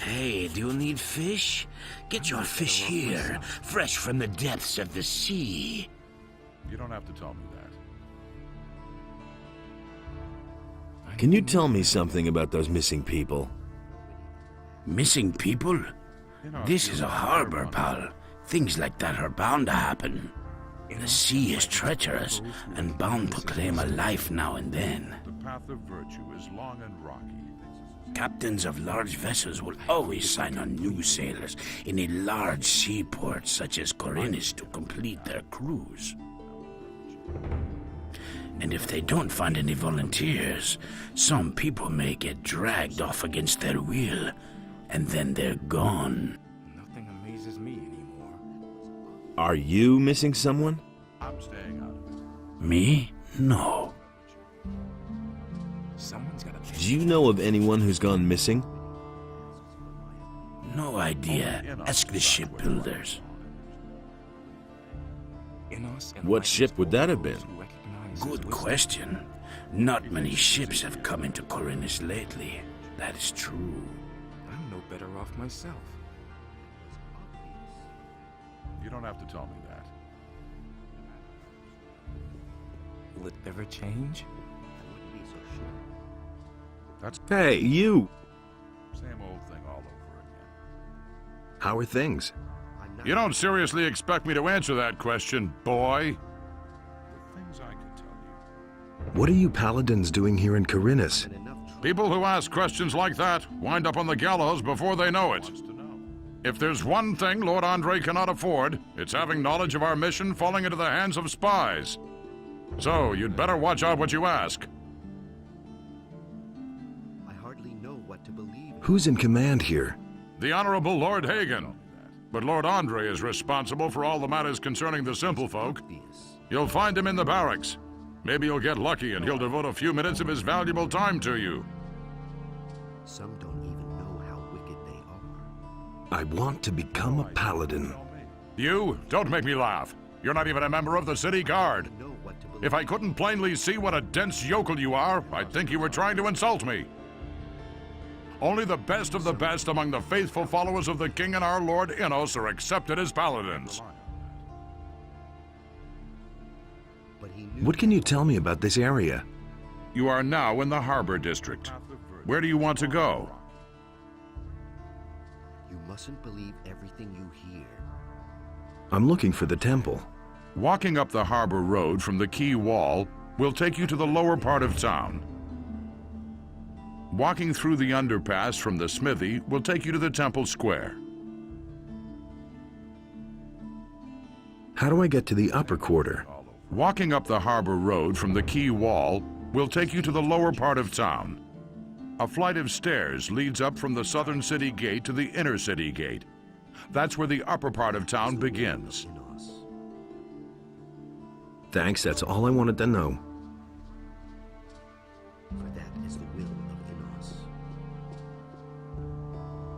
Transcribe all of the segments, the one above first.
Hey, do you need fish? Get your fish here, fresh from the depths of the sea. You don't have to tell me that. Can you tell me something about those missing people? Missing people? This is a harbor, pal. Things like that are bound to happen. The sea is treacherous and bound to claim a life now and then. The path of virtue is long and rocky. Captains of large vessels will always sign on new sailors in a large seaport such as Corinus to complete their cruise. And if they don't find any volunteers, some people may get dragged off against their will, and then they're gone. Nothing amazes me anymore. Are you missing someone? I'm staying out of it. Me? No. Someone's gotta pay. Do you know of anyone who's gone missing? No idea. Ask the shipbuilders. What ship would that have been? Good question. Not many ships have come into Corinus lately. That is true. I'm no better off myself. You don't have to tell me that. Will it ever change? That's Hey, you! same old thing all over again. How are things? You don't seriously expect me to answer that question, boy? The things I could tell you. What are you paladins doing here in Corinus? People who ask questions like that wind up on the gallows before they know it. If there's one thing Lord Andre cannot afford, it's having knowledge of our mission falling into the hands of spies. So, you'd better watch out what you ask. I hardly know what to believe. Who's in command here? The Honorable Lord Hagen. But Lord Andre is responsible for all the matters concerning the simple folk. You'll find him in the barracks. Maybe you'll get lucky and he'll devote a few minutes of his valuable time to you. Some don't even know how wicked they are. I want to become a paladin. You? Don't make me laugh. You're not even a member of the city guard. Know what to believe. If I couldn't plainly see what a dense yokel you are, I'd think you were trying to insult me. Only the best of the best among the faithful followers of the king and our Lord Innos are accepted as paladins. But he knew What can you tell me about this area? You are now in the harbor district. Where do you want to go? you mustn't believe everything you hear. I'm looking for the temple. Walking up the harbor road from the quay wall will take you to the lower part of town. Walking through the underpass from the smithy will take you to the temple square. How do I get to the upper quarter? Walking up the harbor road from the quay wall will take you to the lower part of town. A flight of stairs leads up from the southern city gate to the inner city gate. That's where the upper part of town begins. Innos. Thanks, that's all I wanted to know. For that is the will of Innos.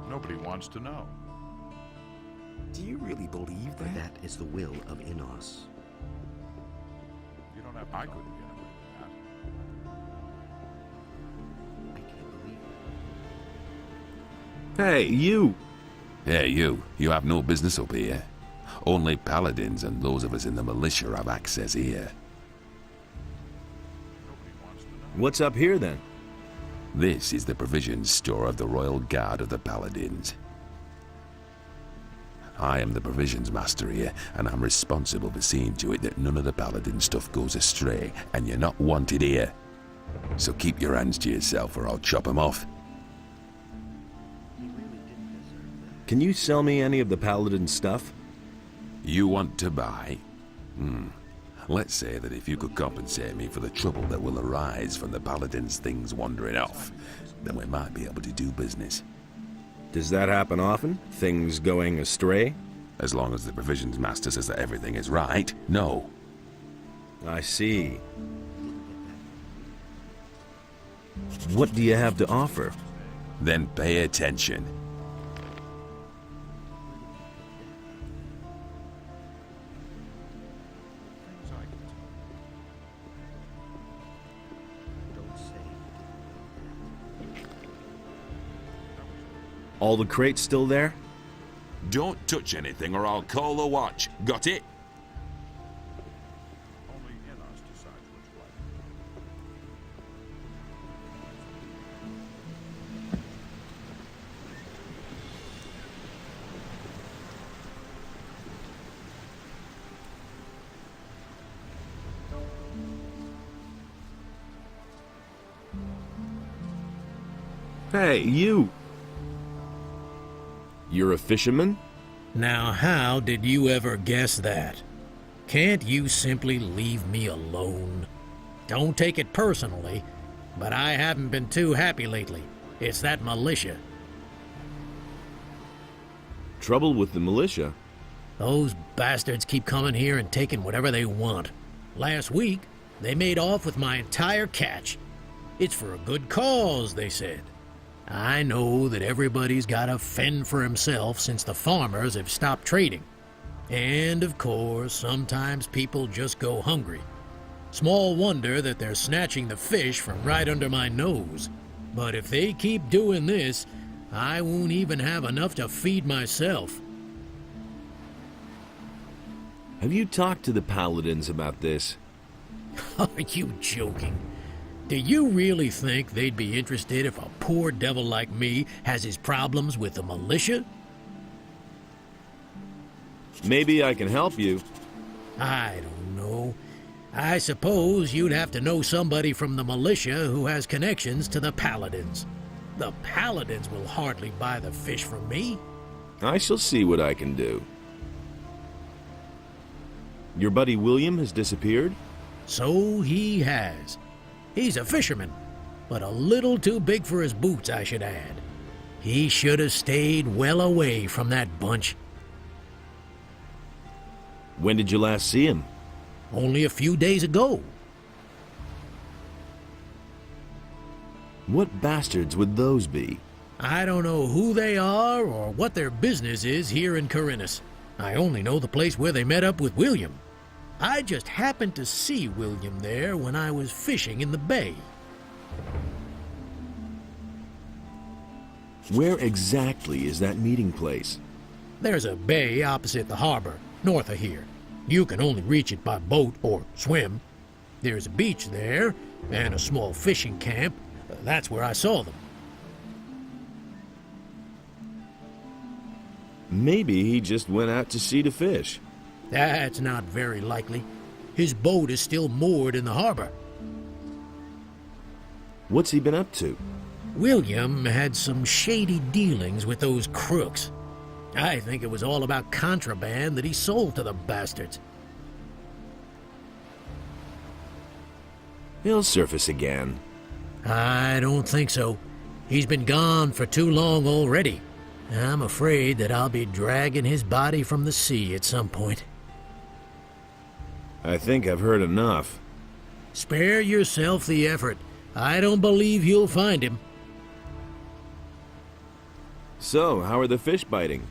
Nobody wants to know. Do you really believe For that? that is the will of Innos. You don't have. I couldn't get away with I can't believe it. Hey, you! Hey, you. You have no business up here. Only paladins and those of us in the militia have access here. What's up here then? This is the provisions store of the Royal Guard of the Paladins. I am the provisions master here, and I'm responsible for seeing to it that none of the paladin stuff goes astray, and you're not wanted here. So keep your hands to yourself or I'll chop them off. He really didn't deserve that. Can you sell me any of the paladin stuff? You want to buy? Let's say that if you could compensate me for the trouble that will arise from the paladin's things wandering off, then we might be able to do business. Does that happen often? Things going astray? As long as the provisions master says that everything is right, no. I see. What do you have to offer? Then pay attention. Don't say you didn't know that. All the crates still there? Don't touch anything or I'll call the watch. Got it? Only Innos decides which way. Hey, you! You're a fisherman? Now, how did you ever guess that? Can't you simply leave me alone? Don't take it personally, but I haven't been too happy lately. It's that militia. Trouble with the militia? Those bastards keep coming here and taking whatever they want. Last week, they made off with my entire catch. It's for a good cause, they said. I know that everybody's got to fend for himself since the farmers have stopped trading. And, of course, sometimes people just go hungry. Small wonder that they're snatching the fish from right under my nose. But if they keep doing this, I won't even have enough to feed myself. Have you talked to the paladins about this? Are you joking? Do you really think they'd be interested if a poor devil like me has his problems with the militia? Maybe I can help you. I don't know. I suppose you'd have to know somebody from the militia who has connections to the paladins. The paladins will hardly buy the fish from me. I shall see what I can do. Your buddy William has disappeared? So he has. He's a fisherman, but a little too big for his boots, I should add. He should have stayed well away from that bunch. When did you last see him? Only a few days ago. What bastards would those be? I don't know who they are or what their business is here in Corinthus. I only know the place where they met up with William. I just happened to see William there when I was fishing in the bay. Where exactly is that meeting place? There's a bay opposite the harbor, north of here. You can only reach it by boat or swim. There's a beach there and a small fishing camp. That's where I saw them. Maybe he just went out to sea to fish. That's not very likely. His boat is still moored in the harbor. What's he been up to? William had some shady dealings with those crooks. I think it was all about contraband that he sold to the bastards. He'll surface again. I don't think so. He's been gone for too long already. I'm afraid that I'll be dragging his body from the sea at some point. I think I've heard enough. Spare yourself the effort. I don't believe you'll find him. So, how are the fish biting?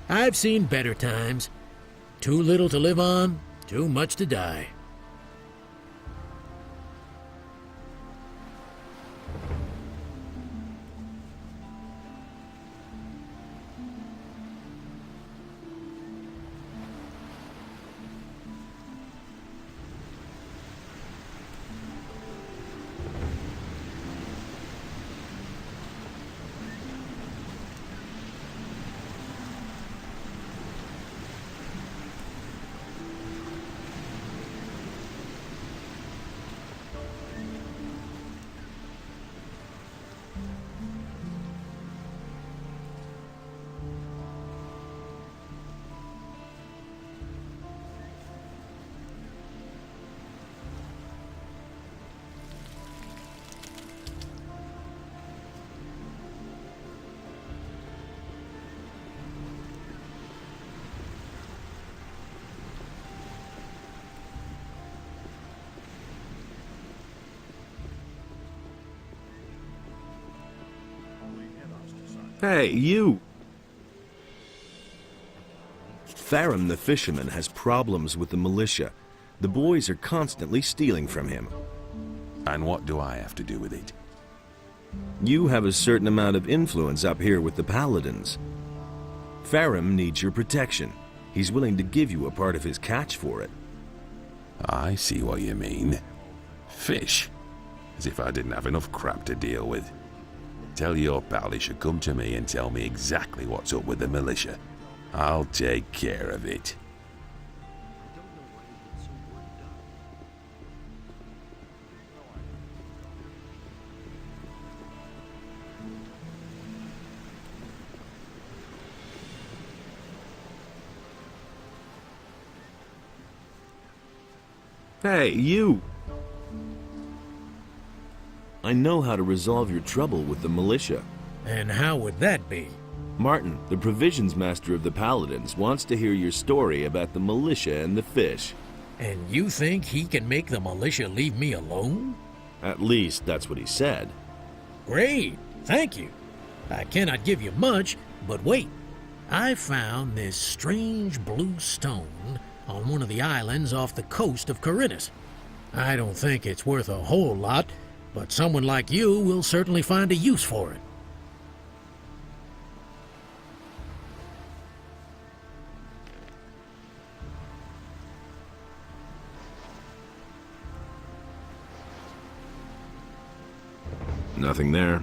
I've seen better times. Too little to live on, too much to die. Hey, you! Farim the fisherman has problems with the militia. The boys are constantly stealing from him. And what do I have to do with it? You have a certain amount of influence up here with the Paladins. Farim needs your protection. He's willing to give you a part of his catch for it. I see what you mean. Fish. As if I didn't have enough crap to deal with. Tell your pal he should come to me and tell me exactly what's up with the militia. I'll take care of it. Hey, you! I know how to resolve your trouble with the militia. And how would that be? Martin, the provisions master of the Paladins, wants to hear your story about the militia and the fish. And you think he can make the militia leave me alone? At least, that's what he said. Great, thank you. I cannot give you much, but wait. I found this strange blue stone on one of the islands off the coast of Corinus. I don't think it's worth a whole lot, but someone like you will certainly find a use for it. Nothing there.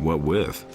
What with?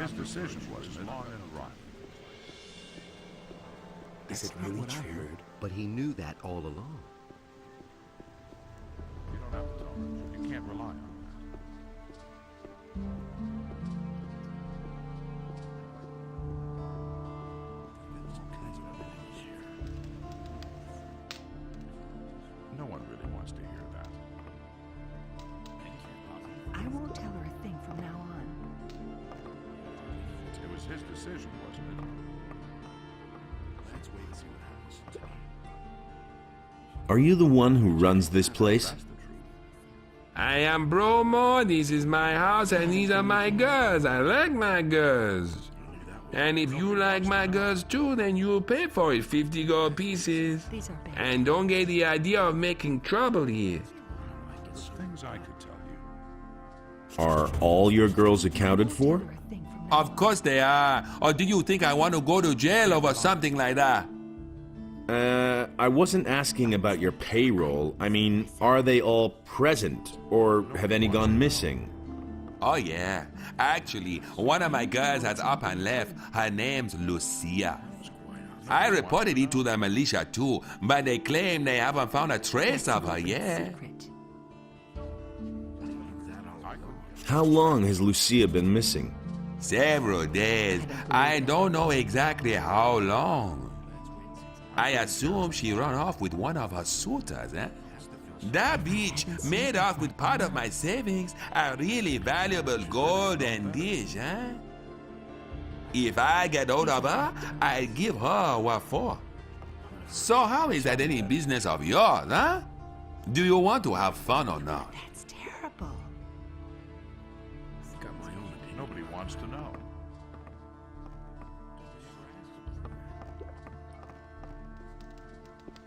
his decision, wasn't it? Is it really true? But he knew that all along. You don't have to tell me. You can't rely on that. No one really wants to hear that. I won't tell her a thing from now on. It was his decision, wasn't it? Let's wait and see what happens tonight. Are you the one who runs this place? I am Bromo, this is my house, and these are my girls. I like my girls. And if you like my girls too, then you'll pay for it, 50 gold pieces. These are bad. And don't get the idea of making trouble here. There's things I could tell you. Are all your girls accounted for? Tell her a thing from now Of course they are. Or do you think I want to go to jail over something like that? I wasn't asking about your payroll. I mean, are they all present? Or have any gone missing? Oh yeah. Actually, one of my girls has up and left. Her name's Lucia. I reported it to the militia too, but they claim they haven't found a trace of her yet. secret. How long has Lucia been missing? Several days. I don't know exactly how long. I assume she ran off with one of her suitors, eh? That bitch made off with part of my savings, a really valuable golden dish, eh? If I get hold of her, I'll give her what for. So how is that any business of yours, huh? Do you want to have fun or not? That's terrible. Got my own opinion. Nobody wants to know.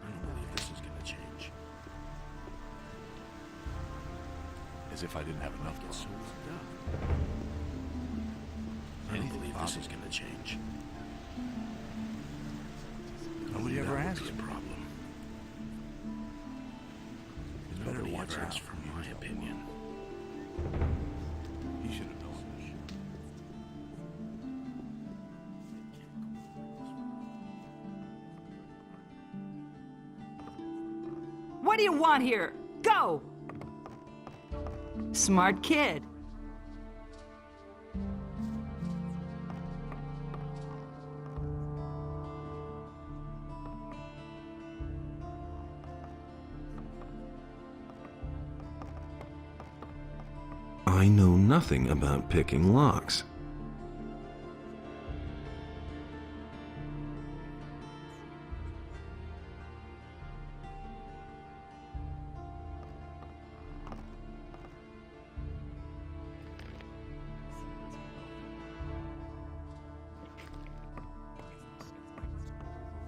I don't believe this is gonna change. As if I didn't have enough to solve. I don't believe this is gonna change. Nobody ever asked That's a problem. Nobody ever asked for my opinion. He should have known this. What do you want here? Go! Smart kid. I know nothing about picking locks.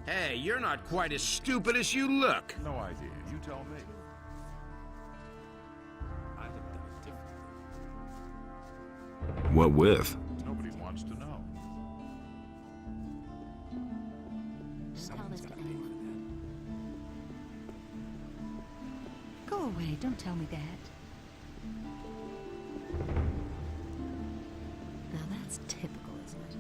Hey, you're not quite as stupid as you look. No idea. You tell me. I looked at it differently. What with? Nobody wants to know. Someone's gotta pay for that. Go away, don't tell me that. Now that's typical, isn't it?